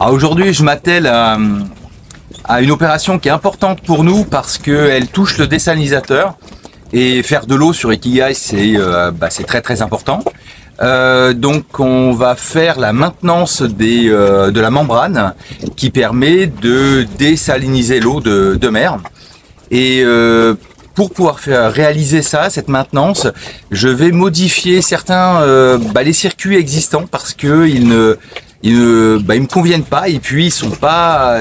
Alors aujourd'hui, je m'attelle à une opération qui est importante pour nous parce qu'elle touche le désalinisateur. Et faire de l'eau sur Ikigai, c'est très important. Donc on va faire la maintenance de la membrane qui permet de désaliniser l'eau de mer. Et pour pouvoir réaliser ça, cette maintenance, je vais modifier certains les circuits existants parce que ils me conviennent pas et puis ils sont pas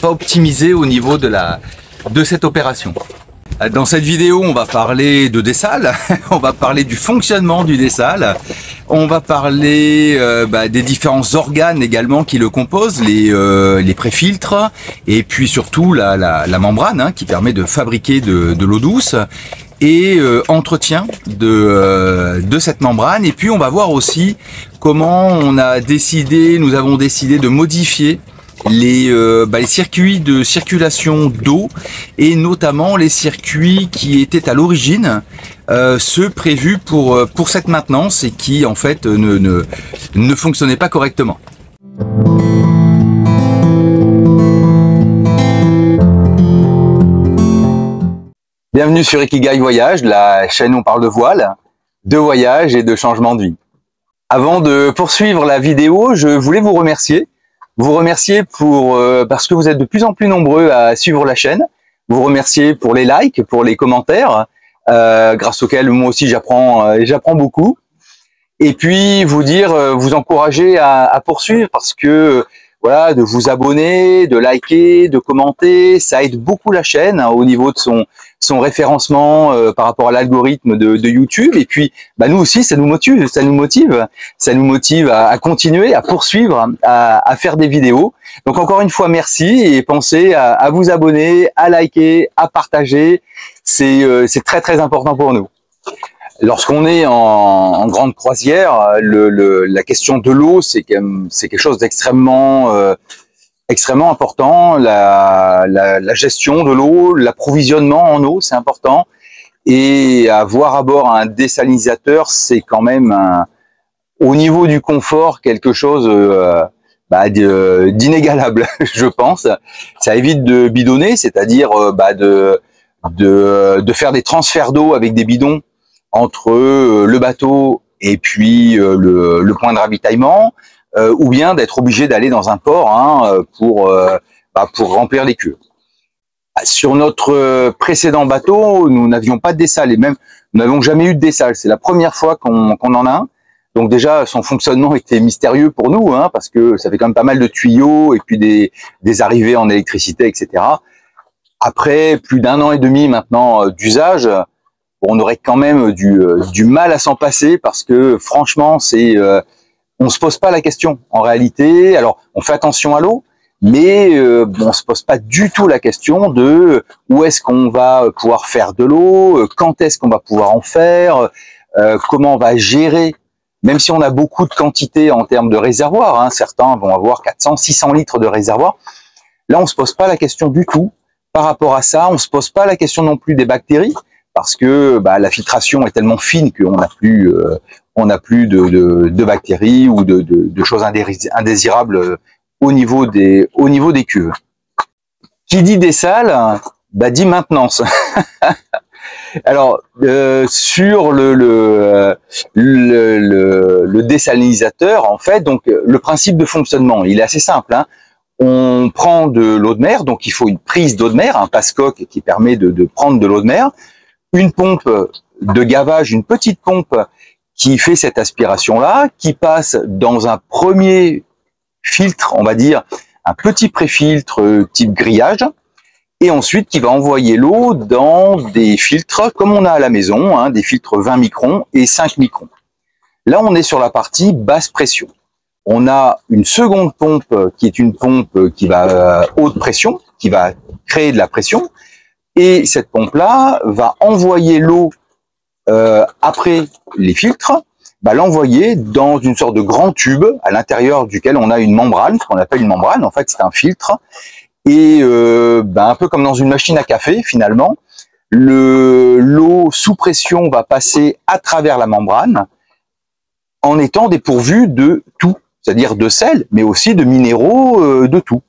optimisés au niveau de cette opération. Dans cette vidéo, on va parler de dessal, on va parler du fonctionnement du dessal, on va parler des différents organes également qui le composent, les préfiltres et puis surtout la membrane qui permet de fabriquer de l'eau douce et entretien de cette membrane. Et puis on va voir aussi comment nous avons décidé de modifier les circuits de circulation d'eau et notamment les circuits qui étaient à l'origine ceux prévus pour cette maintenance et qui en fait ne fonctionnaient pas correctement. Bienvenue sur Ikigai Voyage, la chaîne où on parle de voile, de voyage et de changement de vie. Avant de poursuivre la vidéo, je voulais vous remercier parce que vous êtes de plus en plus nombreux à suivre la chaîne. Vous remercier pour les likes, pour les commentaires, grâce auxquels moi aussi j'apprends beaucoup. Et puis vous encourager à poursuivre parce que voilà, de vous abonner, de liker, de commenter, ça aide beaucoup la chaîne au niveau de son référencement par rapport à l'algorithme de YouTube. Et puis nous aussi ça nous motive à continuer, à poursuivre, à faire des vidéos. Donc encore une fois merci et pensez à vous abonner, à liker, à partager. C'est très important pour nous. Lorsqu'on est en grande croisière, la question de l'eau, c'est quelque chose d'extrêmement important. La gestion de l'eau, l'approvisionnement en eau, c'est important. Et avoir à bord un désalinisateur, c'est quand même au niveau du confort quelque chose d'inégalable, je pense. Ça évite de bidonner, c'est-à-dire de faire des transferts d'eau avec des bidons entre le bateau et puis le point de ravitaillement, ou bien d'être obligé d'aller dans un port pour remplir les cuves. Sur notre précédent bateau, nous n'avions pas de dessal et même nous n'avons jamais eu de dessal. C'est la première fois qu'on en a un. Donc déjà, son fonctionnement était mystérieux pour nous, parce que ça fait quand même pas mal de tuyaux et puis des arrivées en électricité, etc. Après plus d'1 an et demi maintenant d'usage, on aurait quand même du mal à s'en passer parce que franchement, on se pose pas la question en réalité. Alors, on fait attention à l'eau, mais on se pose pas du tout la question de où est-ce qu'on va pouvoir faire de l'eau, quand est-ce qu'on va pouvoir en faire, comment on va gérer. Même si on a beaucoup de quantité en termes de réservoirs, certains vont avoir 400, 600 litres de réservoir. Là, on se pose pas la question du tout par rapport à ça. On se pose pas la question non plus des bactéries. Parce que la filtration est tellement fine qu'on n'a plus de bactéries ou de choses indésirables au niveau des cuves. Qui dit dessal, dit maintenance. Alors sur le désalinisateur, en fait, donc le principe de fonctionnement, il est assez simple. On prend de l'eau de mer, donc il faut une prise d'eau de mer, un passe-coque qui permet de prendre de l'eau de mer. Une pompe de gavage, une petite pompe qui fait cette aspiration-là, qui passe dans un premier filtre, on va dire, un petit préfiltre type grillage, et ensuite qui va envoyer l'eau dans des filtres comme on a à la maison, des filtres 20 microns et 5 microns. Là, on est sur la partie basse pression. On a une seconde pompe qui est une pompe qui va haute pression, qui va créer de la pression. Et cette pompe-là va envoyer l'eau après les filtres, l'envoyer dans une sorte de grand tube à l'intérieur duquel on a une membrane, ce qu'on appelle une membrane. En fait, c'est un filtre. Et un peu comme dans une machine à café, finalement, l'eau sous pression va passer à travers la membrane en étant dépourvue de tout. c'est-à-dire de sel, mais aussi de minéraux, de tout.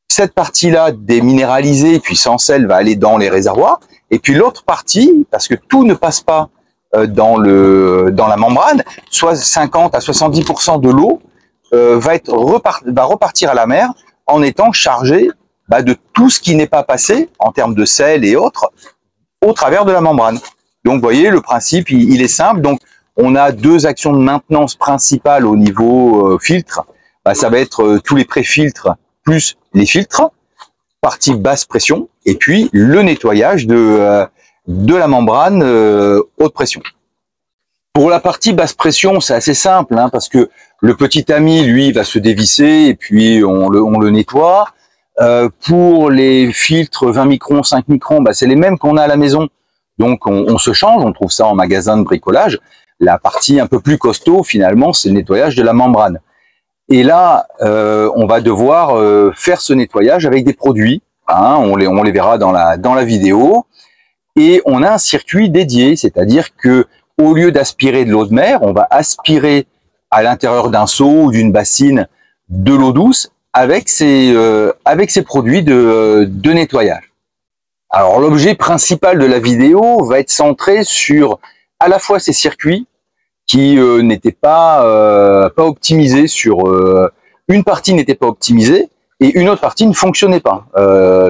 Cette partie-là déminéralisée, puis sans sel, va aller dans les réservoirs. Et puis l'autre partie, parce que tout ne passe pas dans la membrane, soit 50 à 70% de l'eau va repartir à la mer en étant chargée de tout ce qui n'est pas passé en termes de sel et autres au travers de la membrane. Donc vous voyez, le principe il est simple. Donc on a deux actions de maintenance principales au niveau filtre. Ça va être tous les pré-filtres plus les filtres, partie basse pression, et puis le nettoyage de la membrane haute pression. Pour la partie basse pression, c'est assez simple, hein, parce que le petit ami, lui, va se dévisser, et puis on le nettoie. Pour les filtres 20 microns, 5 microns, c'est les mêmes qu'on a à la maison. Donc on se change, on trouve ça en magasin de bricolage. La partie un peu plus costaud, finalement, c'est le nettoyage de la membrane. Et là, on va devoir faire ce nettoyage avec des produits. Hein, on les verra dans la vidéo. Et on a un circuit dédié, c'est-à-dire que au lieu d'aspirer de l'eau de mer, on va aspirer à l'intérieur d'un seau ou d'une bassine de l'eau douce avec ces produits de nettoyage. Alors l'objet principal de la vidéo va être centré sur à la fois ces circuits qui n'étaient pas optimisés une partie n'était pas optimisée et une autre partie ne fonctionnait pas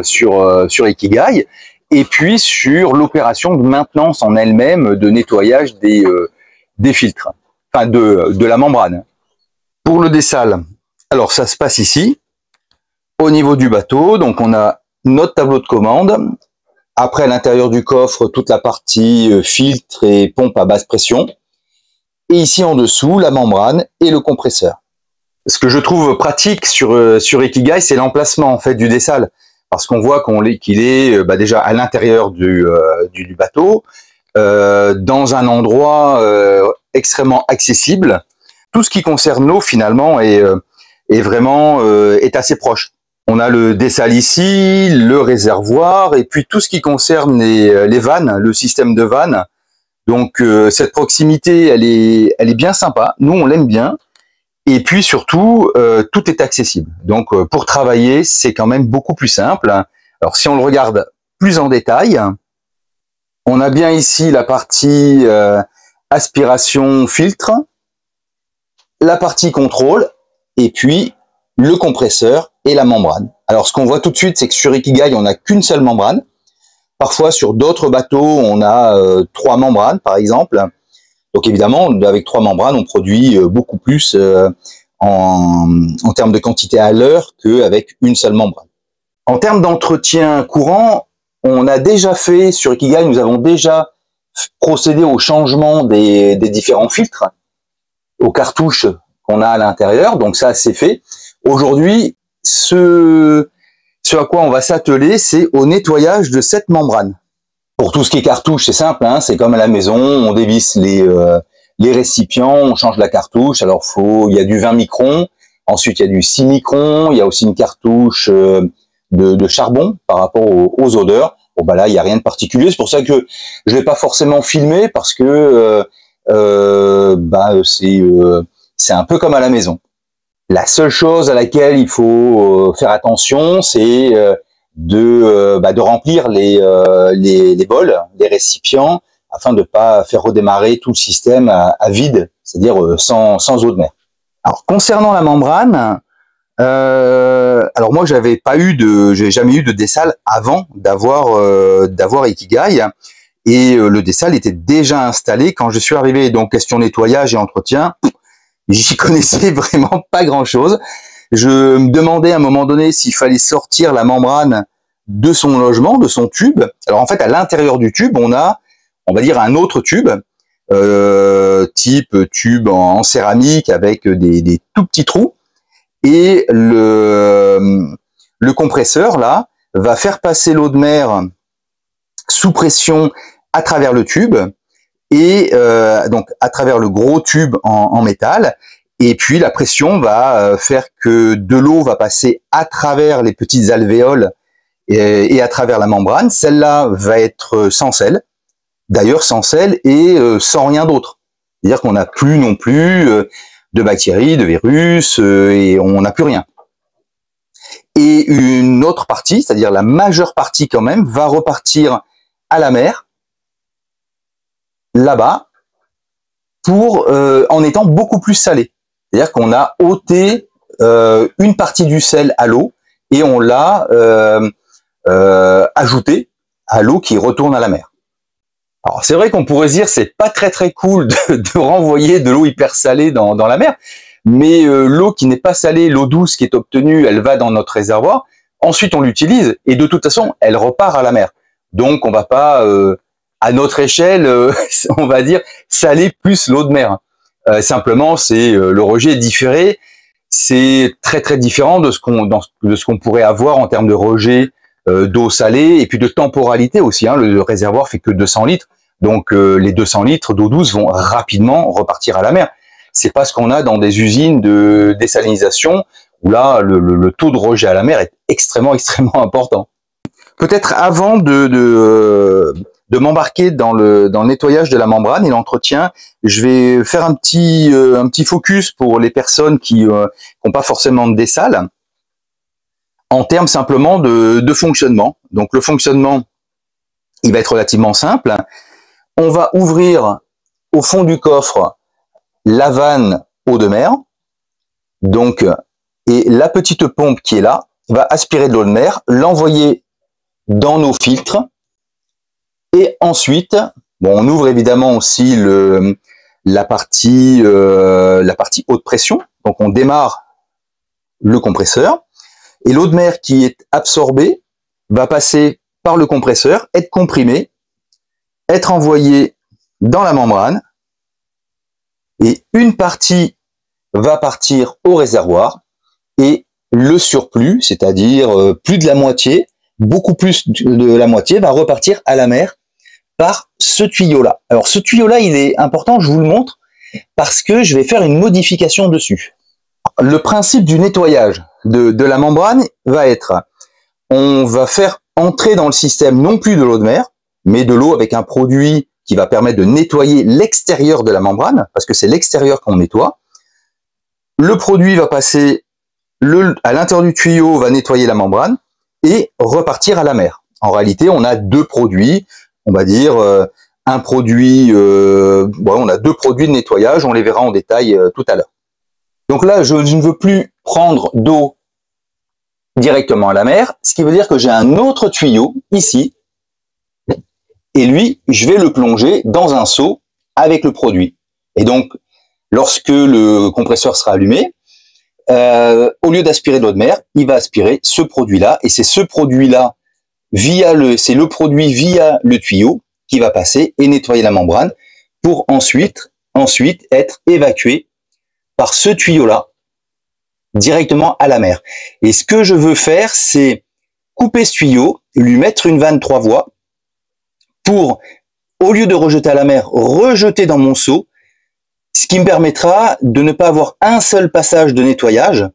sur Ikigai, et puis sur l'opération de maintenance en elle-même de nettoyage des filtres, enfin de la membrane. Pour le dessal, alors ça se passe ici au niveau du bateau. Donc on a notre tableau de commande. Après, à l'intérieur du coffre, toute la partie filtre et pompe à basse pression. Et ici en dessous, la membrane et le compresseur. Ce que je trouve pratique sur Ikigai, c'est l'emplacement en fait du dessal, parce qu'on voit qu'il est déjà à l'intérieur du bateau, dans un endroit extrêmement accessible. Tout ce qui concerne l'eau finalement est assez proche. On a le dessal ici, le réservoir, et puis tout ce qui concerne les vannes, le système de vannes. Donc cette proximité, elle est bien sympa. Nous, on l'aime bien. Et puis surtout, tout est accessible. Donc pour travailler, c'est quand même beaucoup plus simple. Alors si on le regarde plus en détail, on a bien ici la partie aspiration filtre, la partie contrôle, et puis le compresseur et la membrane. Alors ce qu'on voit tout de suite, c'est que sur Ikigai, on n'a qu'une seule membrane. Parfois, sur d'autres bateaux, on a 3 membranes, par exemple. Donc évidemment, avec 3 membranes, on produit beaucoup plus en termes de quantité à l'heure qu'avec une seule membrane. En termes d'entretien courant, on a déjà fait, sur Ikigai, nous avons déjà procédé au changement des différents filtres, aux cartouches qu'on a à l'intérieur. Donc ça, c'est fait. Aujourd'hui, ce à quoi on va s'atteler, c'est au nettoyage de cette membrane. Pour tout ce qui est cartouche, c'est simple, hein, c'est comme à la maison, on dévisse les récipients, on change la cartouche. Alors il y a du 20 microns, ensuite il y a du 6 microns, il y a aussi une cartouche de charbon par rapport aux odeurs. Bon là, il n'y a rien de particulier, c'est pour ça que je vais pas forcément filmer, parce que c'est un peu comme à la maison. La seule chose à laquelle il faut faire attention, c'est de remplir les bols, les récipients, afin de pas faire redémarrer tout le système à vide, c'est-à-dire sans eau de mer. Alors concernant la membrane, alors moi j'ai jamais eu de dessal avant d'avoir Ikigai, et le dessal était déjà installé quand je suis arrivé. Donc question nettoyage et entretien, j'y connaissais vraiment pas grand-chose. Je me demandais à un moment donné s'il fallait sortir la membrane de son logement, de son tube. Alors en fait, à l'intérieur du tube, on va dire un autre tube, type tube en céramique avec des tout petits trous. Et le compresseur, là, va faire passer l'eau de mer sous pression à travers le tube, et donc à travers le gros tube en métal, et puis la pression va faire que de l'eau va passer à travers les petites alvéoles et à travers la membrane. Celle-là va être sans sel, d'ailleurs sans sel et sans rien d'autre. C'est-à-dire qu'on n'a plus non plus de bactéries, de virus, et on n'a plus rien. Et une autre partie, c'est-à-dire la majeure partie quand même, va repartir à la mer, là-bas, en étant beaucoup plus salée. C'est-à-dire qu'on a ôté une partie du sel à l'eau et on l'a ajouté à l'eau qui retourne à la mer. Alors c'est vrai qu'on pourrait se dire c'est pas très cool de renvoyer de l'eau hyper salée dans la mer, mais l'eau qui n'est pas salée, l'eau douce qui est obtenue, elle va dans notre réservoir, ensuite on l'utilise et de toute façon elle repart à la mer. Donc on va pas à notre échelle, on va dire saler plus l'eau de mer. Simplement c'est le rejet est différé, c'est très différent de ce qu'on pourrait avoir en termes de rejet d'eau salée et puis de temporalité aussi. Hein. Le réservoir fait que 200 litres, donc les 200 litres d'eau douce vont rapidement repartir à la mer. C'est pas ce qu'on a dans des usines de désalinisation où là le taux de rejet à la mer est extrêmement important. Peut-être avant de m'embarquer dans le nettoyage de la membrane et l'entretien, je vais faire un petit focus pour les personnes qui n'ont pas forcément de dessal, en termes simplement de fonctionnement. Donc le fonctionnement, il va être relativement simple. On va ouvrir au fond du coffre la vanne eau de mer, donc, et la petite pompe qui est là va aspirer de l'eau de mer, l'envoyer dans nos filtres, et ensuite, bon, on ouvre évidemment aussi la partie haute pression, donc on démarre le compresseur, et l'eau de mer qui est absorbée va passer par le compresseur, être comprimée, être envoyée dans la membrane, et une partie va partir au réservoir, et le surplus, c'est-à-dire plus de la moitié, beaucoup plus de la moitié, va repartir à la mer par ce tuyau-là. Alors ce tuyau-là, il est important, je vous le montre, parce que je vais faire une modification dessus. Le principe du nettoyage de la membrane va être, on va faire entrer dans le système non plus de l'eau de mer, mais de l'eau avec un produit qui va permettre de nettoyer l'extérieur de la membrane, parce que c'est l'extérieur qu'on nettoie. Le produit va passer à l'intérieur du tuyau, va nettoyer la membrane et repartir à la mer. En réalité, on a deux produits, on va dire un produit, on a deux produits de nettoyage, on les verra en détail tout à l'heure. Donc là, je ne veux plus prendre d'eau directement à la mer, ce qui veut dire que j'ai un autre tuyau ici, et lui, je vais le plonger dans un seau avec le produit. Et donc, lorsque le compresseur sera allumé, au lieu d'aspirer de l'eau de mer, il va aspirer ce produit-là, et c'est ce produit-là c'est le produit via le tuyau qui va passer et nettoyer la membrane pour ensuite être évacué par ce tuyau-là directement à la mer. Et ce que je veux faire, c'est couper ce tuyau, lui mettre une vanne 3 voies pour, au lieu de rejeter à la mer, rejeter dans mon seau, ce qui me permettra de ne pas avoir un seul passage de nettoyage,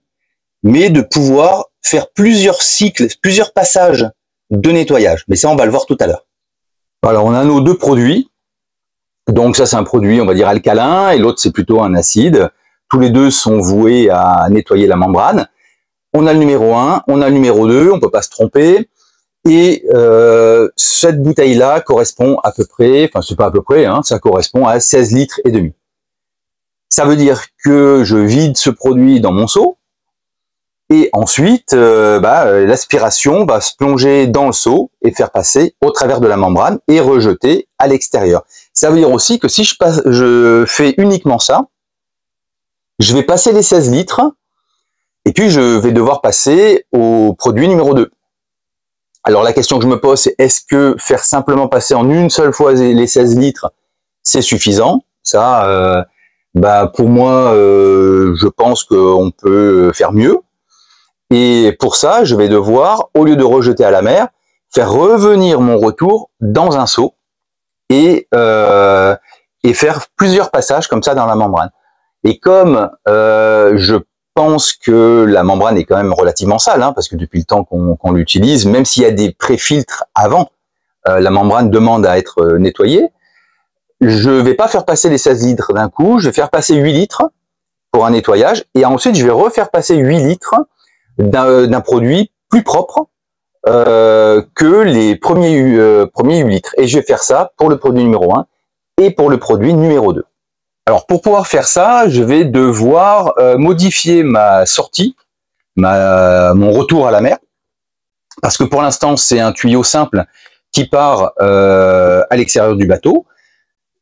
mais de pouvoir faire plusieurs cycles, plusieurs passages de nettoyage. Mais ça, on va le voir tout à l'heure. Alors, on a nos deux produits. Donc ça, c'est un produit, on va dire, alcalin, et l'autre, c'est plutôt un acide. Tous les deux sont voués à nettoyer la membrane. On a le numéro 1, on a le numéro 2, on peut pas se tromper. Et cette bouteille-là correspond à peu près, enfin c'est pas à peu près, hein, ça correspond à 16 litres et demi. Ça veut dire que je vide ce produit dans mon seau, et ensuite l'aspiration va se plonger dans le seau et faire passer au travers de la membrane et rejeter à l'extérieur. Ça veut dire aussi que si je fais uniquement ça, je vais passer les 16 litres, et puis je vais devoir passer au produit numéro 2. Alors la question que je me pose, c'est est-ce que faire simplement passer en une seule fois les 16 litres, c'est suffisant? Ça, pour moi, je pense qu'on peut faire mieux. Et pour ça, je vais devoir, au lieu de rejeter à la mer, faire revenir mon retour dans un seau et faire plusieurs passages comme ça dans la membrane. Et comme je pense que la membrane est quand même relativement sale, hein, parce que depuis le temps qu'on l'utilise, même s'il y a des pré-filtres avant, la membrane demande à être nettoyée. Je vais pas faire passer les 16 litres d'un coup, je vais faire passer 8 litres pour un nettoyage. Et ensuite, je vais refaire passer 8 litres d'un produit plus propre que les premiers 8 litres. Et je vais faire ça pour le produit numéro 1 et pour le produit numéro 2. Alors, pour pouvoir faire ça, je vais devoir modifier ma sortie, mon retour à la mer. Parce que pour l'instant, c'est un tuyau simple qui part à l'extérieur du bateau.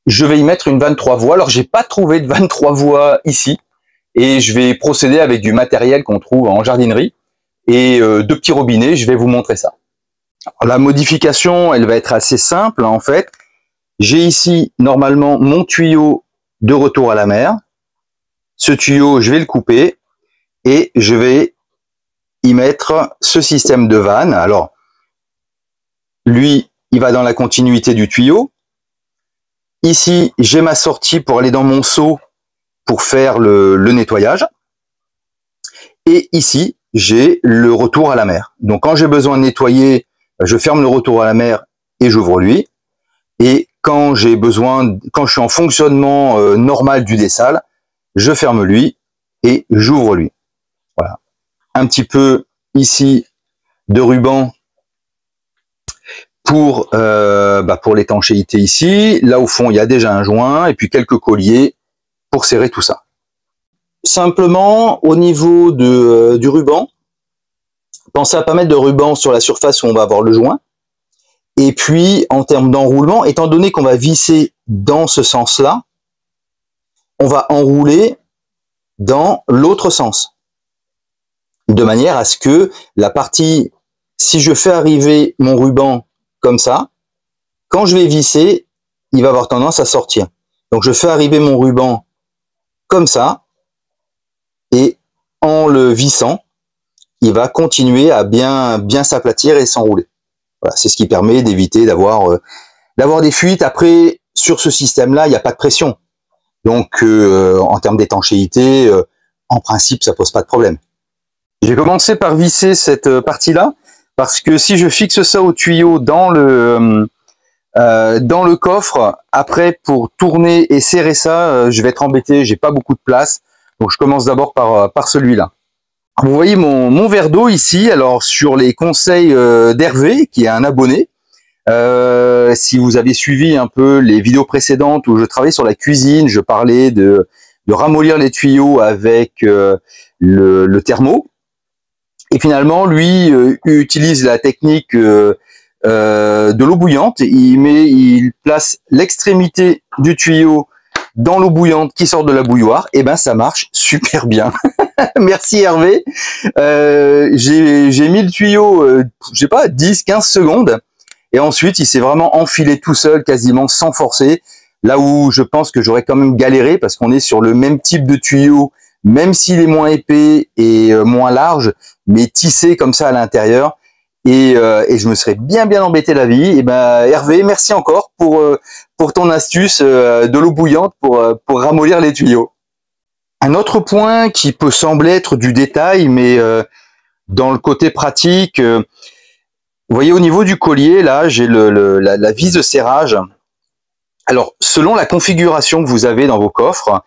Je vais y mettre une 23 voies. Alors, j'ai pas trouvé de 23 voies ici. Et je vais procéder avec du matériel qu'on trouve en jardinerie et 2 petits robinets. Je vais vous montrer ça. Alors, la modification, elle va être assez simple en fait. J'ai ici normalement mon tuyau de retour à la mer. Ce tuyau, je vais le couper et je vais y mettre ce système de vanne. Alors, lui, il va dans la continuité du tuyau. Ici, j'ai ma sortie pour aller dans mon seau pour faire le nettoyage. Et ici, j'ai le retour à la mer. Donc, quand j'ai besoin de nettoyer, je ferme le retour à la mer et j'ouvre lui. Et quand j'ai besoin, quand je suis en fonctionnement normal du dessal, je ferme lui et j'ouvre lui. Voilà. Un petit peu ici de ruban pour l'étanchéité ici. Là, au fond, il y a déjà un joint et puis quelques colliers pour serrer tout ça. Simplement, au niveau du ruban, pensez à pas mettre de ruban sur la surface où on va avoir le joint. Et puis, en termes d'enroulement, étant donné qu'on va visser dans ce sens-là, on va enrouler dans l'autre sens. De manière à ce que la partie, si je fais arriver mon ruban comme ça, quand je vais visser, il va avoir tendance à sortir. Donc, je fais arriver mon ruban comme ça, et en le vissant, il va continuer à bien s'aplatir et s'enrouler. Voilà, c'est ce qui permet d'éviter d'avoir des fuites. Après, sur ce système-là, il n'y a pas de pression. Donc, en termes d'étanchéité, en principe, ça pose pas de problème. J'ai commencé par visser cette partie-là, parce que si je fixe ça au tuyau dans le coffre, après, pour tourner et serrer ça, je vais être embêté, j'ai pas beaucoup de place. Donc, je commence d'abord par celui-là. Vous voyez mon verre d'eau ici, alors sur les conseils d'Hervé, qui est un abonné. Si vous avez suivi un peu les vidéos précédentes où je travaillais sur la cuisine, je parlais de ramollir les tuyaux avec le thermo. Et finalement, lui utilise la technique de l'eau bouillante. Il place l'extrémité du tuyau dans l'eau bouillante qui sort de la bouilloire. Et ben ça marche super bien. Merci Hervé. J'ai mis le tuyau, je sais pas, 10-15 secondes. Et ensuite, il s'est vraiment enfilé tout seul, quasiment sans forcer. Là où je pense que j'aurais quand même galéré, parce qu'on est sur le même type de tuyau, même s'il est moins épais et moins large, mais tissé comme ça à l'intérieur. Et je me serais bien embêté la vie. Et ben Hervé, merci encore pour ton astuce de l'eau bouillante pour ramollir les tuyaux. Un autre point qui peut sembler être du détail, mais dans le côté pratique, vous voyez au niveau du collier, là, j'ai la vis de serrage. Alors, selon la configuration que vous avez dans vos coffres,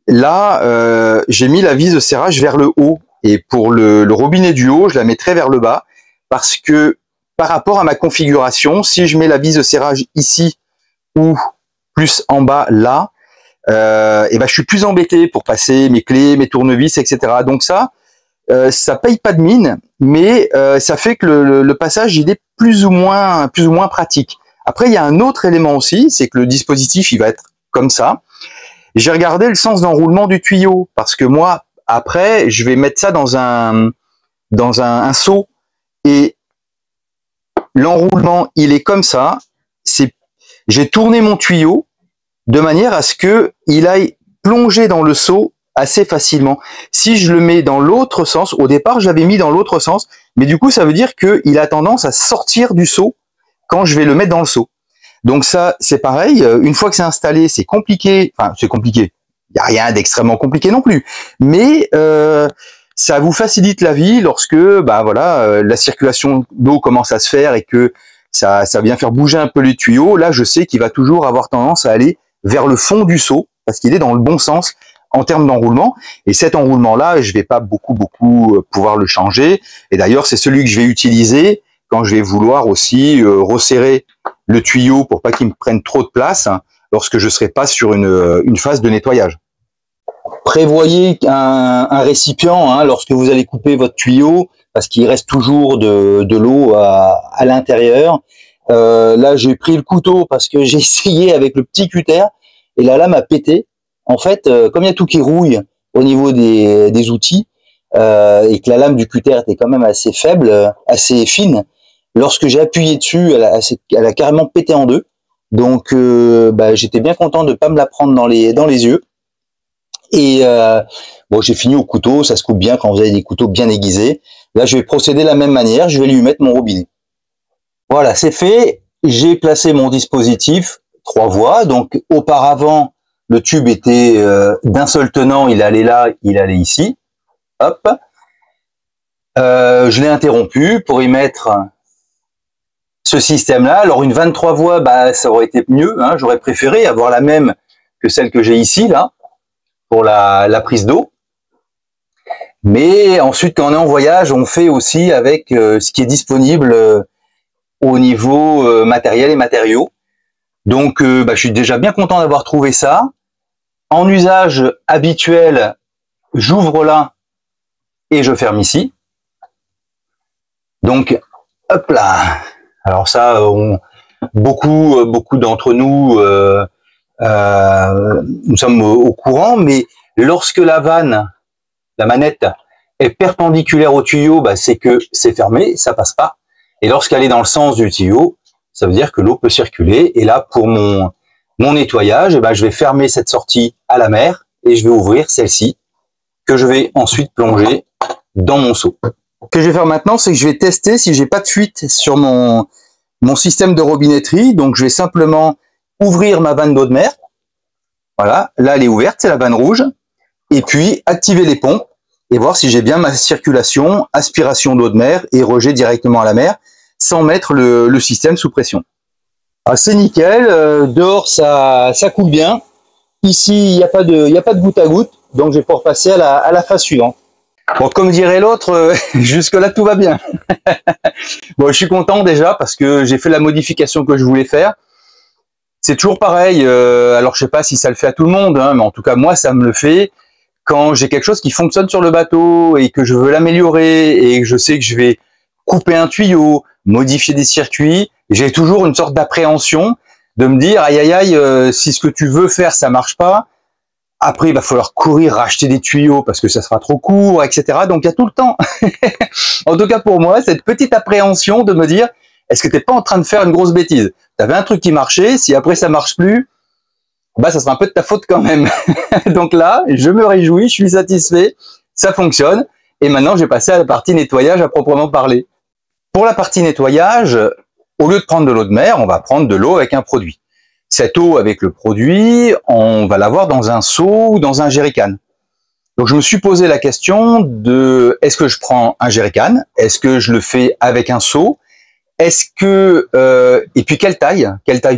là, j'ai mis la vis de serrage vers le haut. Et pour le robinet du haut, je la mettrai vers le bas. Parce que par rapport à ma configuration, si je mets la vis de serrage ici ou plus en bas là, et ben je suis plus embêté pour passer mes clés, mes tournevis, etc. Donc ça paye pas de mine, mais ça fait que le passage il est plus ou moins pratique. Après il y a un autre élément aussi, c'est que le dispositif il va être comme ça. J'ai regardé le sens d'enroulement du tuyau parce que moi après je vais mettre ça dans un seau. Et l'enroulement, il est comme ça. J'ai tourné mon tuyau de manière à ce que il aille plonger dans le seau assez facilement. Si je le mets dans l'autre sens, au départ, je l'avais mis dans l'autre sens, mais du coup, ça veut dire qu'il a tendance à sortir du seau quand je vais le mettre dans le seau. Donc ça, c'est pareil. Une fois que c'est installé, c'est compliqué. Enfin, c'est compliqué. Il n'y a rien d'extrêmement compliqué non plus. Mais ça vous facilite la vie lorsque la circulation d'eau commence à se faire et que ça vient faire bouger un peu les tuyaux. Là, je sais qu'il va toujours avoir tendance à aller vers le fond du seau parce qu'il est dans le bon sens en termes d'enroulement. Et cet enroulement-là, je vais pas beaucoup pouvoir le changer. Et d'ailleurs, c'est celui que je vais utiliser quand je vais vouloir aussi resserrer le tuyau pour pas qu'il me prenne trop de place lorsque je serai pas sur une phase de nettoyage. Prévoyez un récipient hein, lorsque vous allez couper votre tuyau parce qu'il reste toujours de l'eau à l'intérieur. Là, j'ai pris le couteau parce que j'ai essayé avec le petit cutter et la lame a pété. En fait, comme il y a tout qui rouille au niveau des outils et que la lame du cutter était quand même assez faible, assez fine, lorsque j'ai appuyé dessus, elle a carrément pété en deux. Donc, j'étais bien content de pas me la prendre dans les yeux. Et bon, j'ai fini au couteau. Ça se coupe bien quand vous avez des couteaux bien aiguisés. Là, je vais procéder de la même manière. Je vais lui mettre mon robinet. Voilà, c'est fait. J'ai placé mon dispositif 3 voies. Donc, auparavant, le tube était d'un seul tenant. Il allait là, il allait ici. Hop. Je l'ai interrompu pour y mettre ce système-là. Alors, une 23 voies, ça aurait été mieux. Hein. J'aurais préféré avoir la même que celle que j'ai ici, là, pour la prise d'eau. Mais ensuite, quand on est en voyage, on fait aussi avec ce qui est disponible au niveau matériel et matériaux. Donc, je suis déjà bien content d'avoir trouvé ça. En usage habituel, j'ouvre là et je ferme ici. Donc, hop là. Alors ça, beaucoup d'entre nous, nous sommes au courant, mais lorsque la vanne, la manette, est perpendiculaire au tuyau, c'est que c'est fermé, ça passe pas. Et lorsqu'elle est dans le sens du tuyau, ça veut dire que l'eau peut circuler. Et là, pour mon nettoyage, je vais fermer cette sortie à la mer et je vais ouvrir celle-ci que je vais ensuite plonger dans mon seau. Ce que je vais faire maintenant, c'est que je vais tester si j'ai pas de fuite sur mon système de robinetterie. Donc, je vais simplement ouvrir ma vanne d'eau de mer. Voilà, là, elle est ouverte, c'est la vanne rouge. Et puis, activer les pompes et voir si j'ai bien ma circulation, aspiration d'eau de mer et rejet directement à la mer sans mettre le système sous pression. C'est nickel, dehors ça coule bien. Ici, il n'y a pas de goutte à goutte, donc je vais pouvoir passer à la phase suivante. Bon, comme dirait l'autre, jusque-là tout va bien. Bon, je suis content déjà parce que j'ai fait la modification que je voulais faire. C'est toujours pareil, alors je sais pas si ça le fait à tout le monde, hein, mais en tout cas moi ça me le fait. Quand j'ai quelque chose qui fonctionne sur le bateau et que je veux l'améliorer et que je sais que je vais couper un tuyau, modifier des circuits, j'ai toujours une sorte d'appréhension de me dire aïe aïe aïe, si ce que tu veux faire ça marche pas, après il va falloir courir racheter des tuyaux parce que ça sera trop court, etc. Donc il y a tout le temps, en tout cas pour moi, cette petite appréhension de me dire est-ce que t'es pas en train de faire une grosse bêtise? T'avais un truc qui marchait, si après ça marche plus, ça sera un peu de ta faute quand même. Donc là, je me réjouis, je suis satisfait, ça fonctionne. Et maintenant, je vais passer à la partie nettoyage à proprement parler. Pour la partie nettoyage, au lieu de prendre de l'eau de mer, on va prendre de l'eau avec un produit. Cette eau avec le produit, on va l'avoir dans un seau ou dans un jerrycan. Donc je me suis posé la question de est-ce que je prends un jerrycan? Est-ce que je le fais avec un seau? Est-ce que et puis quelle taille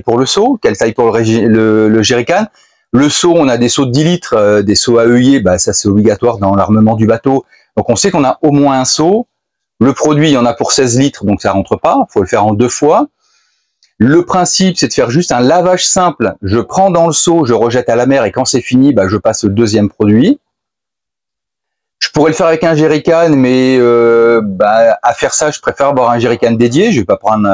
pour le seau, quelle taille pour le jerrycan? Le seau, on a des seaux de 10 litres, des seaux à œillet, ça c'est obligatoire dans l'armement du bateau. Donc on sait qu'on a au moins un seau. Le produit, il y en a pour 16 litres, donc ça rentre pas, il faut le faire en 2 fois. Le principe, c'est de faire juste un lavage simple. Je prends dans le seau, je rejette à la mer et quand c'est fini, je passe le deuxième produit. Je pourrais le faire avec un jerrycan, mais à faire ça, je préfère avoir un jerrycan dédié. Je vais pas prendre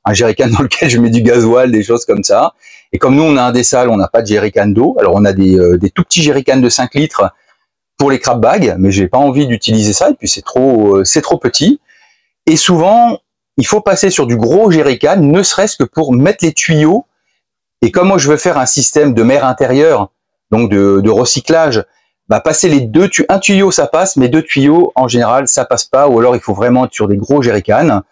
un jerrycan dans lequel je mets du gasoil, des choses comme ça. Et comme nous, on a un dessal, on n'a pas de jerrycan d'eau. Alors, on a des tout petits jerrycans de 5 litres pour les crab bags, mais j'ai pas envie d'utiliser ça. Et puis, c'est trop petit. Et souvent, il faut passer sur du gros jerrycan, ne serait-ce que pour mettre les tuyaux. Et comme moi, je veux faire un système de mer intérieure, donc de recyclage, passer les un tuyau ça passe, mais 2 tuyaux en général ça passe pas, ou alors il faut vraiment être sur des gros jerrycans.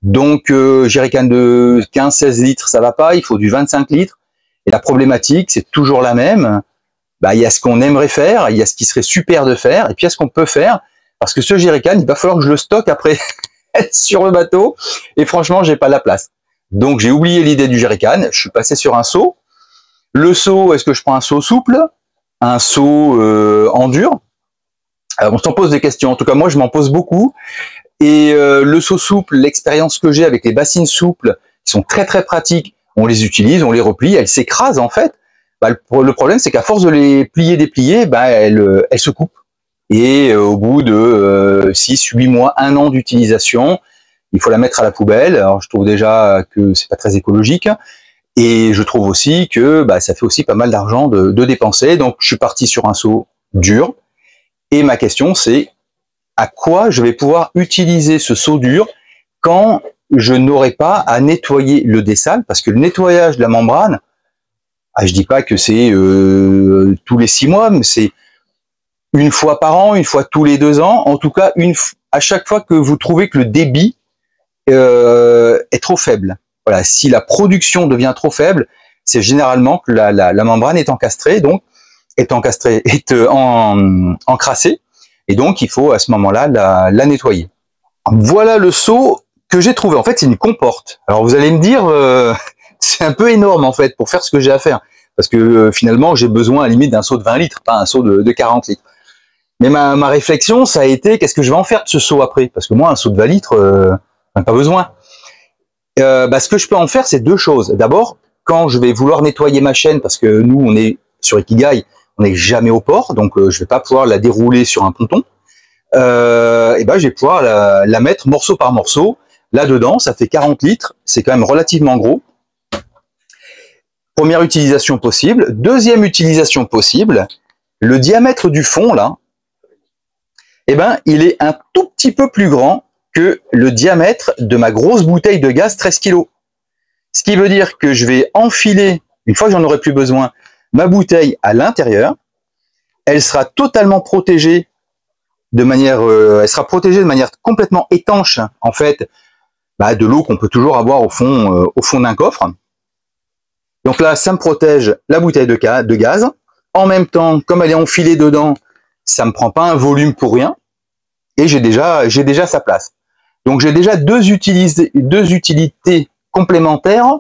Donc jerrycan de 15-16 litres ça va pas, il faut du 25 litres. Et la problématique c'est toujours la même. Il y a ce qu'on aimerait faire, il y a ce qui serait super de faire, et puis il y a ce qu'on peut faire, parce que ce jerrycan il va falloir que je le stocke après sur le bateau, et franchement j'ai pas la place. Donc j'ai oublié l'idée du jerrycan, je suis passé sur un seau. Le seau, est-ce que je prends un seau souple? un seau en dur? On s'en pose des questions. En tout cas, moi, je m'en pose beaucoup. Et le seau souple, l'expérience que j'ai avec les bassines souples, qui sont très très pratiques, on les utilise, on les replie, elles s'écrasent en fait. Bah, le problème, c'est qu'à force de les plier, déplier, bah, elles se coupent. Et au bout de 6, 8 mois, 1 an d'utilisation, il faut la mettre à la poubelle. Alors, je trouve déjà que c'est pas très écologique. Et je trouve aussi que bah, ça fait aussi pas mal d'argent de dépenser. Donc, je suis parti sur un seau dur. Et ma question, c'est à quoi je vais pouvoir utiliser ce seau dur quand je n'aurai pas à nettoyer le dessal, parce que le nettoyage de la membrane, je dis pas que c'est tous les 6 mois, mais c'est une fois par an, une fois tous les 2 ans, en tout cas à chaque fois que vous trouvez que le débit est trop faible. Voilà, si la production devient trop faible, c'est généralement que la membrane est encastrée, donc est encrassée, et donc il faut à ce moment-là la nettoyer. Voilà le seau que j'ai trouvé. En fait, c'est une comporte. Alors vous allez me dire, c'est un peu énorme en fait pour faire ce que j'ai à faire, parce que finalement j'ai besoin à la limite d'un seau de 20 litres, pas un seau de 40 litres. Mais ma réflexion, ça a été, qu'est-ce que je vais en faire de ce seau après? Parce que moi, un seau de 20 litres, pas besoin. Ce que je peux en faire, c'est 2 choses. D'abord, quand je vais vouloir nettoyer ma chaîne, parce que nous, on est sur Ikigai, on n'est jamais au port, donc je vais pas pouvoir la dérouler sur un ponton. Je vais pouvoir la mettre morceau par morceau. Là-dedans, ça fait 40 litres, c'est quand même relativement gros. Première utilisation possible. Deuxième utilisation possible, le diamètre du fond, là, il est un tout petit peu plus grand que le diamètre de ma grosse bouteille de gaz 13 kg. Ce qui veut dire que je vais enfiler, une fois que j'en aurai plus besoin, ma bouteille à l'intérieur. Elle sera totalement protégée elle sera protégée de manière complètement étanche, en fait, de l'eau qu'on peut toujours avoir au fond d'un coffre. Donc là, ça me protège la bouteille de gaz. En même temps, comme elle est enfilée dedans, ça me prend pas un volume pour rien. Et j'ai déjà sa place. Donc j'ai déjà deux utilités complémentaires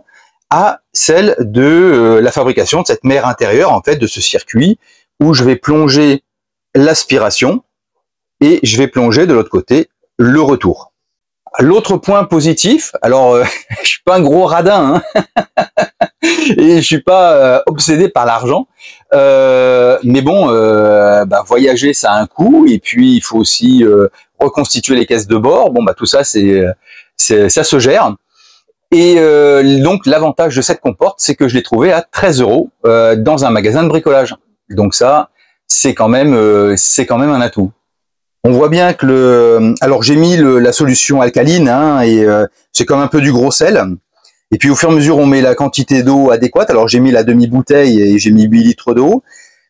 à celle de la fabrication de cette mer intérieure, en fait, de ce circuit où je vais plonger l'aspiration et je vais plonger de l'autre côté le retour. L'autre point positif, alors je suis pas un gros radin, hein, et je suis pas obsédé par l'argent, mais bon, voyager ça a un coût, et puis il faut aussi reconstituer les caisses de bord. Bon, tout ça ça se gère. Et donc l'avantage de cette comporte, c'est que je l'ai trouvé à 13 € dans un magasin de bricolage. Donc ça, c'est quand même un atout. On voit bien que alors j'ai mis la solution alcaline, hein, et c'est comme un peu du gros sel. Et puis au fur et à mesure, on met la quantité d'eau adéquate. Alors j'ai mis la demi-bouteille et j'ai mis 8 litres d'eau.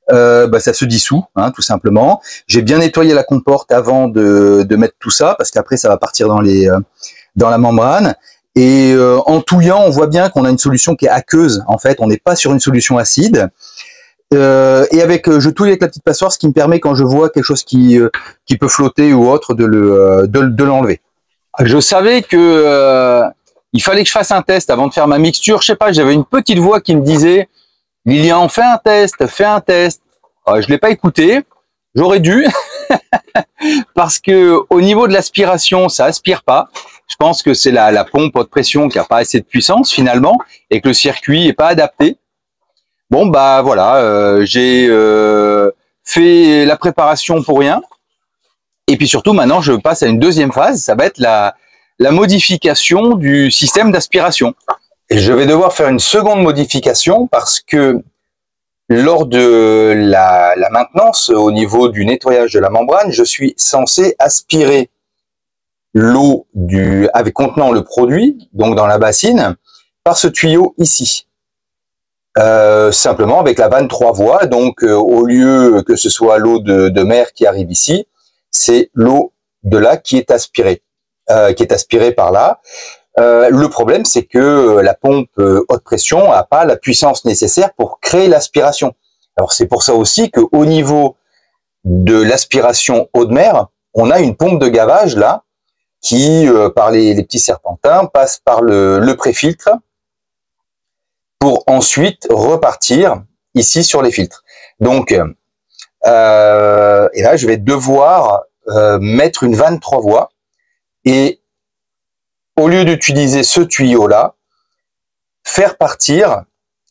Ça se dissout, hein, tout simplement. J'ai bien nettoyé la comporte avant de mettre tout ça, parce qu'après ça va partir dans la membrane. Et en touillant, on voit bien qu'on a une solution qui est aqueuse. En fait, on n'est pas sur une solution acide. Et je touille avec la petite passoire, ce qui me permet, quand je vois quelque chose qui peut flotter ou autre, de l'enlever. Je savais que il fallait que je fasse un test avant de faire ma mixture. Je sais pas, j'avais une petite voix qui me disait « Lilian, fais un test, fais un test ». Je l'ai pas écouté, j'aurais dû, parce que au niveau de l'aspiration, ça aspire pas. Je pense que c'est la pompe haute pression qui a pas assez de puissance finalement, et que le circuit est pas adapté. Bon voilà, j'ai fait la préparation pour rien. Et puis surtout, maintenant, je passe à une deuxième phase. Ça va être la modification du système d'aspiration. Et je vais devoir faire une seconde modification parce que lors de la maintenance, au niveau du nettoyage de la membrane, je suis censé aspirer l'eau contenant le produit, donc dans la bassine, par ce tuyau ici. Simplement avec la vanne 3 voies, donc au lieu que ce soit l'eau de mer qui arrive ici, c'est l'eau de là qui est aspirée par là. Le problème, c'est que la pompe haute pression n'a pas la puissance nécessaire pour créer l'aspiration. Alors c'est pour ça aussi qu'au niveau de l'aspiration eau de mer, on a une pompe de gavage là qui, par les petits serpentins, passe par le préfiltre pour ensuite repartir ici sur les filtres. Donc, et là, je vais devoir mettre une vanne 3 voies. Et au lieu d'utiliser ce tuyau-là, faire partir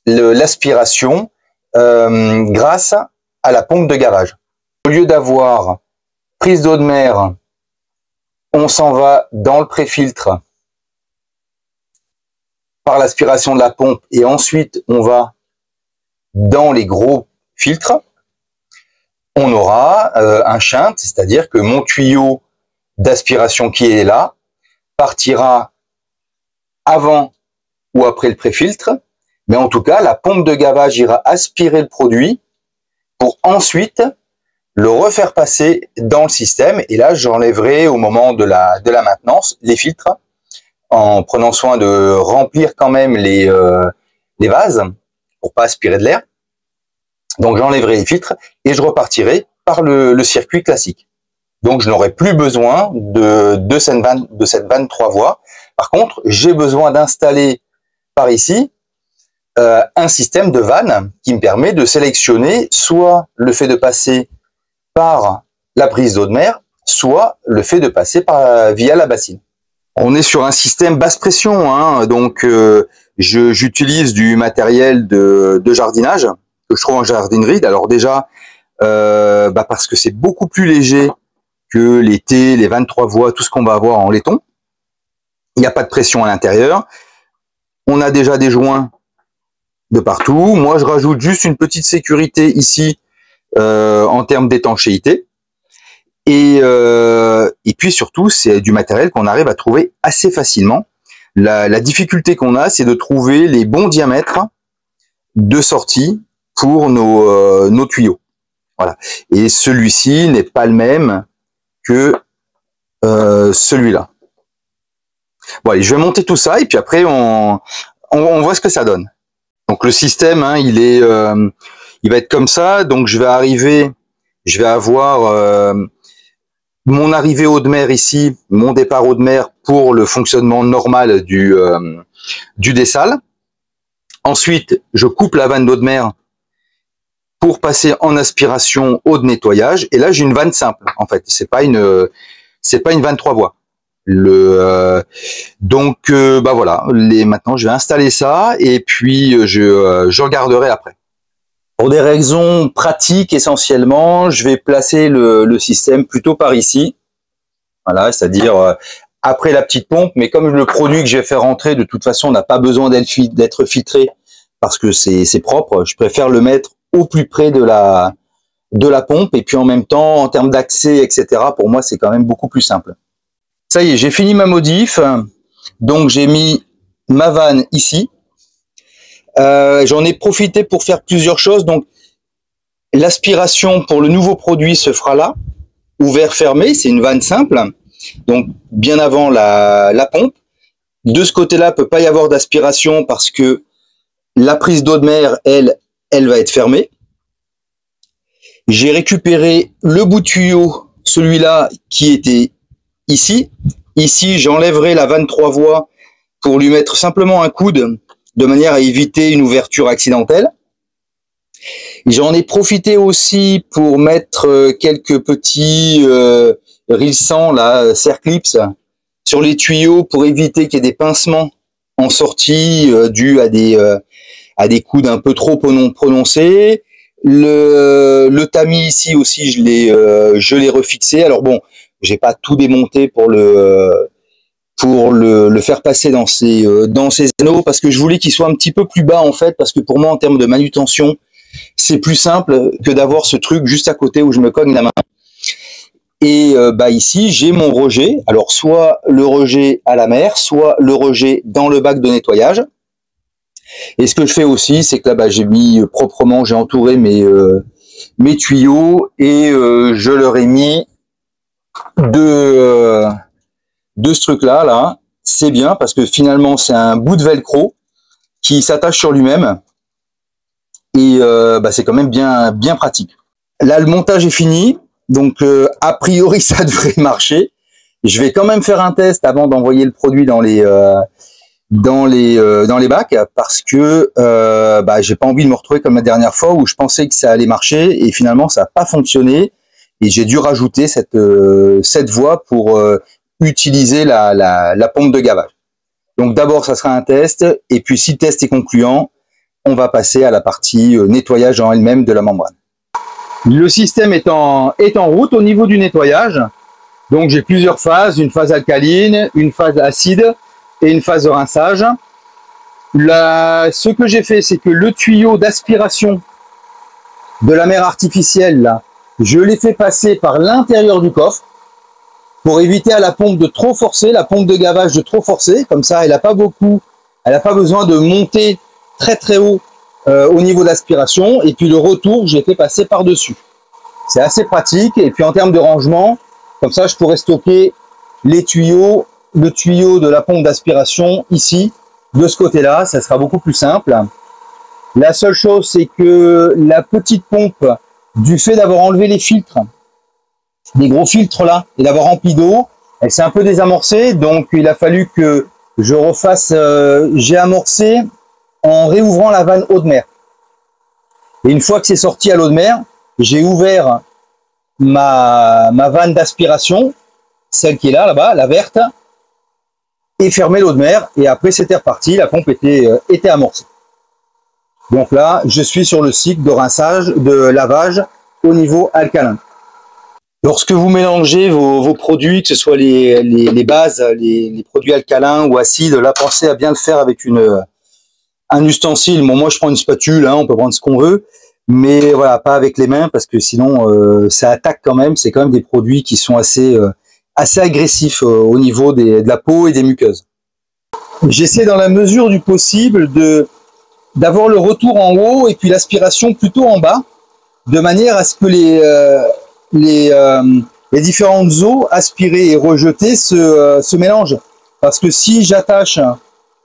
l'aspiration grâce à la pompe de gavage. Au lieu d'avoir prise d'eau de mer, on s'en va dans le pré-filtre par l'aspiration de la pompe et ensuite on va dans les gros filtres. On aura un shunt, c'est-à-dire que mon tuyau d'aspiration qui est là partira avant ou après le pré-filtre, mais en tout cas la pompe de gavage ira aspirer le produit pour ensuite le refaire passer dans le système, et là j'enlèverai au moment de la maintenance les filtres en prenant soin de remplir quand même les vases pour pas aspirer de l'air. Donc j'enlèverai les filtres et je repartirai par le circuit classique. Donc je n'aurai plus besoin de cette vanne 3 voies. Par contre, j'ai besoin d'installer par ici un système de vannes qui me permet de sélectionner soit le fait de passer par la prise d'eau de mer, soit le fait de passer via la bassine. On est sur un système basse pression, hein, donc j'utilise du matériel de jardinage que je trouve en jardinerie. Alors déjà, parce que c'est beaucoup plus léger que les T, les 23 voies, tout ce qu'on va avoir en laiton. Il n'y a pas de pression à l'intérieur. On a déjà des joints de partout. Moi, je rajoute juste une petite sécurité ici en termes d'étanchéité. Et puis surtout, c'est du matériel qu'on arrive à trouver assez facilement. La difficulté qu'on a, c'est de trouver les bons diamètres de sortie pour nos tuyaux. Voilà. Et celui-ci n'est pas le même que celui-là. Bon, allez, je vais monter tout ça et puis après on voit ce que ça donne. Donc le système, hein, il va être comme ça. Donc je vais avoir mon arrivée eau de mer ici, mon départ eau de mer pour le fonctionnement normal du dessal. Ensuite, je coupe la vanne d'eau de mer pour passer en aspiration eau de nettoyage. Et là, j'ai une vanne simple, en fait. C'est pas une vanne 3 voies. Donc, voilà. Maintenant, je vais installer ça et puis je regarderai après. Pour des raisons pratiques, essentiellement, je vais placer le système plutôt par ici. Voilà, c'est-à-dire après la petite pompe. Mais comme le produit que je vais faire rentrer, de toute façon, n'a pas besoin d'être filtré parce que c'est propre, je préfère le mettre au plus près de la pompe. Et puis en même temps, en termes d'accès, etc., pour moi, c'est quand même beaucoup plus simple. Ça y est, j'ai fini ma modif. Donc, j'ai mis ma vanne ici. J'en ai profité pour faire plusieurs choses. Donc, l'aspiration pour le nouveau produit se fera là, ouvert, fermé. C'est une vanne simple. Donc, bien avant la pompe. De ce côté-là, peut pas y avoir d'aspiration parce que la prise d'eau de mer, elle va être fermée. J'ai récupéré le bout de tuyau, celui-là qui était ici. Ici, j'enlèverai la vanne 3 voies pour lui mettre simplement un coude de manière à éviter une ouverture accidentelle. J'en ai profité aussi pour mettre quelques petits rilsans, là, Cerclips, sur les tuyaux pour éviter qu'il y ait des pincements en sortie dus à des coudes un peu trop prononcés. Le tamis ici aussi, je l'ai refixé. Alors bon, j'ai pas tout démonté pour le faire passer dans ces anneaux parce que je voulais qu'il soit un petit peu plus bas en fait, parce que pour moi en termes de manutention c'est plus simple que d'avoir ce truc juste à côté où je me cogne la main. Et ici j'ai mon rejet, alors soit le rejet à la mer, soit le rejet dans le bac de nettoyage. Et ce que je fais aussi, c'est que là j'ai mis proprement, j'ai entouré mes tuyaux et je leur ai mis de ce truc-là, c'est bien parce que finalement c'est un bout de velcro qui s'attache sur lui-même et c'est quand même bien pratique. Là le montage est fini, donc a priori ça devrait marcher. Je vais quand même faire un test avant d'envoyer le produit dans dans les bacs parce que j'ai pas envie de me retrouver comme la dernière fois où je pensais que ça allait marcher et finalement ça n'a pas fonctionné et j'ai dû rajouter cette voie pour utiliser la pompe de gavage. Donc d'abord ça sera un test et puis si le test est concluant, on va passer à la partie nettoyage en elle-même de la membrane. Le système est en route au niveau du nettoyage. Donc j'ai plusieurs phases, une phase alcaline, une phase acide et une phase de rinçage. Ce que j'ai fait, c'est que le tuyau d'aspiration de la mer artificielle, là, je l'ai fait passer par l'intérieur du coffre pour éviter à la pompe de trop forcer, la pompe de gavage de trop forcer. Comme ça, elle n'a pas besoin de monter très très haut au niveau d'aspiration. Et puis le retour, je l'ai fait passer par-dessus. C'est assez pratique. Et puis en termes de rangement, comme ça, je pourrais stocker les tuyaux, le tuyau de la pompe d'aspiration ici, de ce côté-là. Ça sera beaucoup plus simple. La seule chose, c'est que la petite pompe, du fait d'avoir enlevé les filtres, des gros filtres là, et d'avoir rempli d'eau, elle s'est un peu désamorcée. Donc, il a fallu que je refasse, j'ai amorcé en réouvrant la vanne eau de mer. Et une fois que c'est sorti à l'eau de mer, j'ai ouvert ma vanne d'aspiration, celle qui est là-bas, la verte, et fermé l'eau de mer. Et après, c'était reparti, la pompe était amorcée. Donc là, je suis sur le cycle de rinçage, de lavage au niveau alcalin. Lorsque vous mélangez vos produits, que ce soit les bases, les produits alcalins ou acides, là, pensez à bien le faire avec un ustensile. Bon, moi, je prends une spatule, hein, on peut prendre ce qu'on veut, mais voilà, pas avec les mains parce que sinon, ça attaque quand même. C'est quand même des produits qui sont assez agressifs au niveau de la peau et des muqueuses. J'essaie dans la mesure du possible d'avoir le retour en haut et puis l'aspiration plutôt en bas, de manière à ce que les différentes eaux aspirées et rejetées se mélangent. Parce que si j'attache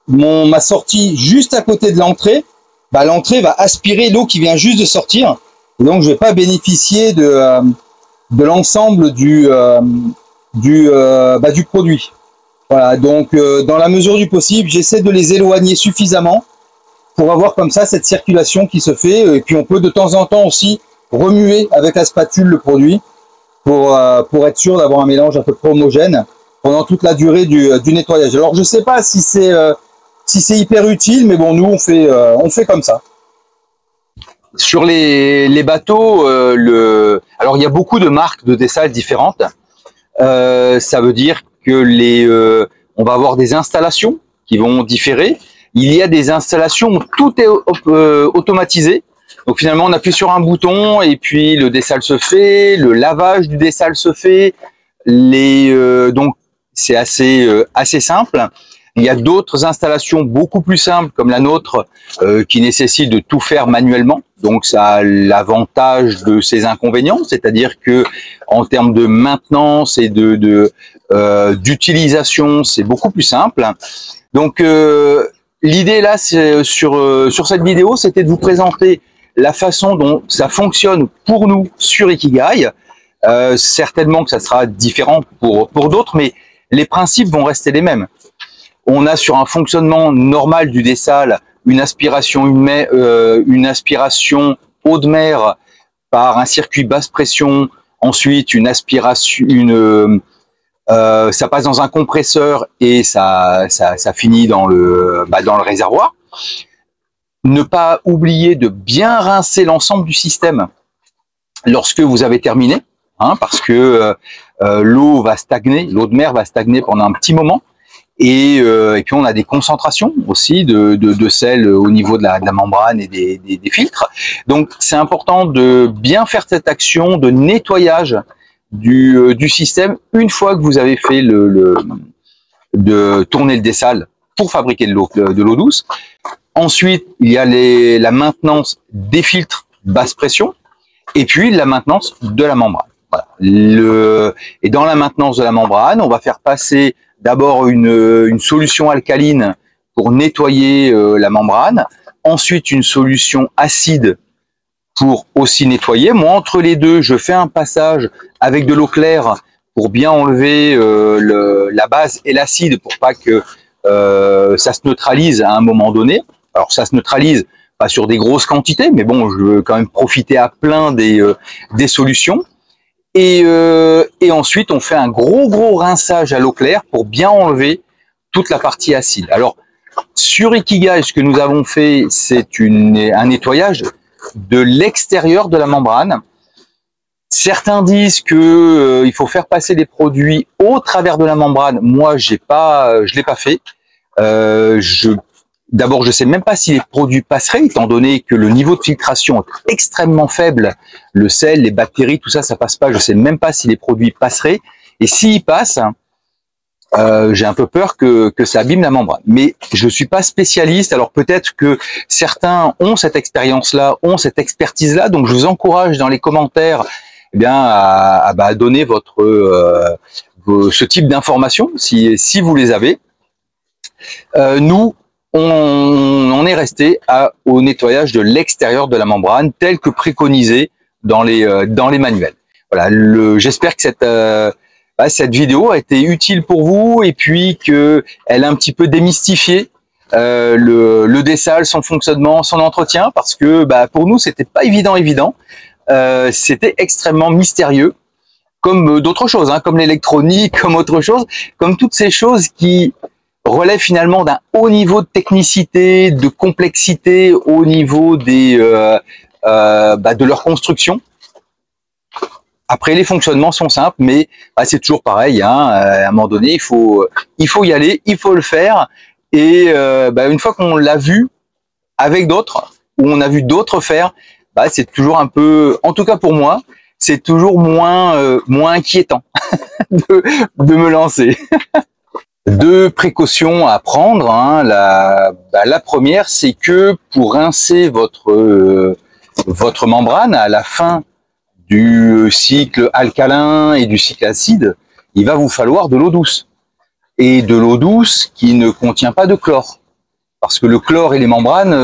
ma sortie juste à côté de l'entrée, l'entrée va aspirer l'eau qui vient juste de sortir. Et donc, je ne vais pas bénéficier de l'ensemble du produit. Voilà, donc dans la mesure du possible, j'essaie de les éloigner suffisamment pour avoir comme ça cette circulation qui se fait. Et puis on peut de temps en temps aussi remuer avec la spatule le produit pour être sûr d'avoir un mélange à peu près homogène pendant toute la durée du nettoyage. Alors je sais pas si c'est hyper utile, mais bon, nous on fait comme ça. Sur les bateaux, alors il y a beaucoup de marques de dessalement différentes. Ça veut dire que on va avoir des installations qui vont différer. Il y a des installations où tout est automatisé. Donc finalement, on appuie sur un bouton et puis le dessal se fait, le lavage du dessal se fait. Donc c'est assez simple. Il y a d'autres installations beaucoup plus simples comme la nôtre qui nécessitent de tout faire manuellement. Donc ça a l'avantage de ses inconvénients, c'est-à-dire que en termes de maintenance et d'utilisation, c'est beaucoup plus simple. Donc l'idée là, sur cette vidéo, c'était de vous présenter la façon dont ça fonctionne pour nous sur Ikigai. Certainement que ça sera différent pour d'autres, mais les principes vont rester les mêmes. On a sur un fonctionnement normal du dessal une aspiration eau de mer par un circuit basse pression, ensuite une aspiration, ça passe dans un compresseur et ça finit dans le réservoir. Ne pas oublier de bien rincer l'ensemble du système lorsque vous avez terminé, hein, parce que l'eau va stagner, l'eau de mer va stagner pendant un petit moment. Et puis on a des concentrations aussi de sel au niveau de la membrane et des filtres. Donc c'est important de bien faire cette action de nettoyage du système une fois que vous avez fait de tourner le dessal pour fabriquer de l'eau douce. Ensuite, il y a la maintenance des filtres basse pression et puis la maintenance de la membrane. Voilà. Et dans la maintenance de la membrane, on va faire passer d'abord une solution alcaline pour nettoyer la membrane, ensuite une solution acide pour aussi nettoyer. Moi, entre les deux, je fais un passage avec de l'eau claire pour bien enlever la base et l'acide pour pas que ça se neutralise à un moment donné. Alors ça se neutralise pas sur des grosses quantités, mais bon, je veux quand même profiter à plein des solutions. Et ensuite, on fait un gros rinçage à l'eau claire pour bien enlever toute la partie acide. Alors, sur Ikigai, ce que nous avons fait, c'est un nettoyage de l'extérieur de la membrane. Certains disent que il faut faire passer les produits au travers de la membrane. Moi, je l'ai pas fait. D'abord, je sais même pas si les produits passeraient, étant donné que le niveau de filtration est extrêmement faible. Le sel, les bactéries, tout ça, ça passe pas. Je sais même pas si les produits passeraient. Et s'ils passent, j'ai un peu peur que ça abîme la membrane. Mais je suis pas spécialiste. Alors peut-être que certains ont cette expérience-là, ont cette expertise-là. Donc je vous encourage dans les commentaires, eh bien, à donner ce type d'informations si vous les avez. Nous, on est resté au nettoyage de l'extérieur de la membrane tel que préconisé dans les manuels. Voilà, j'espère que cette vidéo a été utile pour vous et puis qu'elle a un petit peu démystifié le dessal, son fonctionnement, son entretien, parce que pour nous c'était pas évident. C'était extrêmement mystérieux, comme d'autres choses, hein, comme l'électronique, comme autre chose, comme toutes ces choses qui relève finalement d'un haut niveau de technicité, de complexité au niveau de leur construction. Après, les fonctionnements sont simples, mais c'est toujours pareil. Hein, à un moment donné, il faut y aller, il faut le faire. Et une fois qu'on l'a vu avec d'autres, ou on a vu d'autres faire, c'est toujours un peu, en tout cas pour moi, c'est toujours moins inquiétant de me lancer. Deux précautions à prendre. Hein. La première, c'est que pour rincer votre membrane à la fin du cycle alcalin et du cycle acide, il va vous falloir de l'eau douce. Et de l'eau douce qui ne contient pas de chlore. Parce que le chlore et les membranes,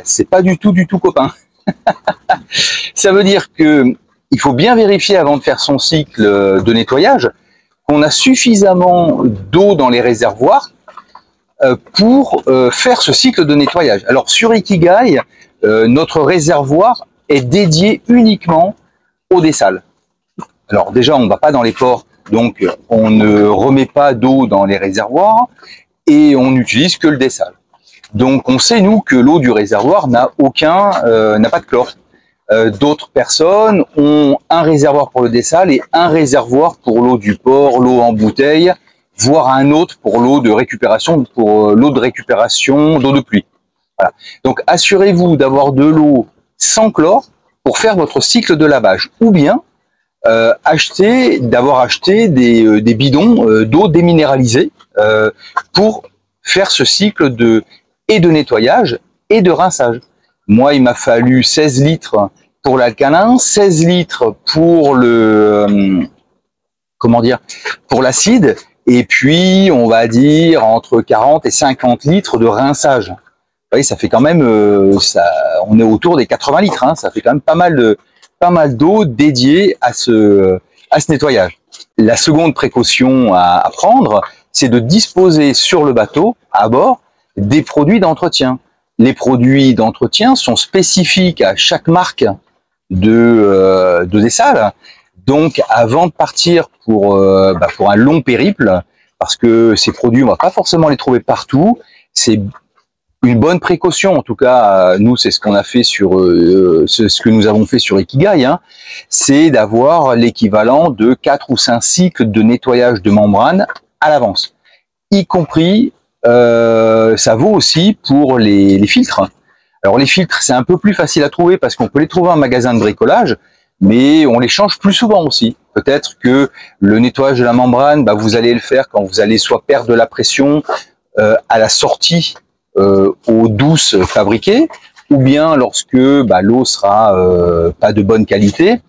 c'est pas du tout copain. Ça veut dire que il faut bien vérifier avant de faire son cycle de nettoyage qu'on a suffisamment d'eau dans les réservoirs pour faire ce cycle de nettoyage. Alors sur Ikigai, notre réservoir est dédié uniquement au dessal. Alors déjà, on ne va pas dans les ports, donc on ne remet pas d'eau dans les réservoirs et on n'utilise que le dessal. Donc on sait, nous, que l'eau du réservoir n'a pas de chlore. D'autres personnes ont un réservoir pour le dessal et un réservoir pour l'eau du port, l'eau en bouteille, voire un autre pour l'eau de récupération, d'eau de pluie. Voilà. Donc assurez-vous d'avoir de l'eau sans chlore pour faire votre cycle de lavage, ou bien d'avoir acheté des bidons d'eau déminéralisée pour faire ce cycle de nettoyage et de rinçage. Moi, il m'a fallu 16 litres pour l'alcalin, 16 litres pour pour l'acide, et puis on va dire entre 40 et 50 litres de rinçage. Vous voyez, ça fait quand même, on est autour des 80 litres, hein, ça fait quand même pas mal d'eau dédiée à ce nettoyage. La seconde précaution à prendre, c'est de disposer sur le bateau, à bord, des produits d'entretien. Les produits d'entretien sont spécifiques à chaque marque de dessal. Donc, avant de partir pour un long périple, parce que ces produits, on va pas forcément les trouver partout, c'est une bonne précaution. En tout cas, nous, c'est ce qu'on a fait sur ce que nous avons fait sur Ikigai, hein, c'est d'avoir l'équivalent de 4 ou 5 cycles de nettoyage de membrane à l'avance, y compris ça vaut aussi pour les filtres. Alors les filtres, c'est un peu plus facile à trouver parce qu'on peut les trouver en magasin de bricolage, mais on les change plus souvent aussi. Peut-être que le nettoyage de la membrane, vous allez le faire quand vous allez soit perdre de la pression à la sortie eau douce fabriquée, ou bien lorsque l'eau sera pas de bonne qualité,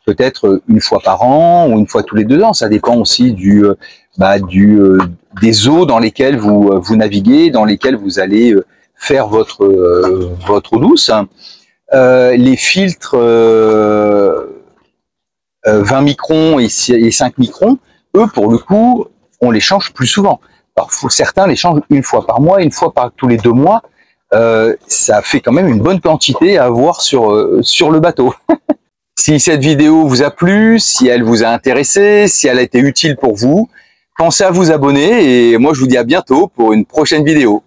peut-être une fois par an ou une fois tous les 2 ans. Ça dépend aussi des eaux dans lesquelles vous naviguez, dans lesquelles vous allez faire votre eau douce. Les filtres 20 microns et 5 microns, eux, pour le coup, on les change plus souvent. certains les changent une fois par mois, une fois par tous les 2 mois. Ça fait quand même une bonne quantité à avoir sur le bateau. Si cette vidéo vous a plu, si elle vous a intéressé, si elle a été utile pour vous, pensez à vous abonner et moi je vous dis à bientôt pour une prochaine vidéo.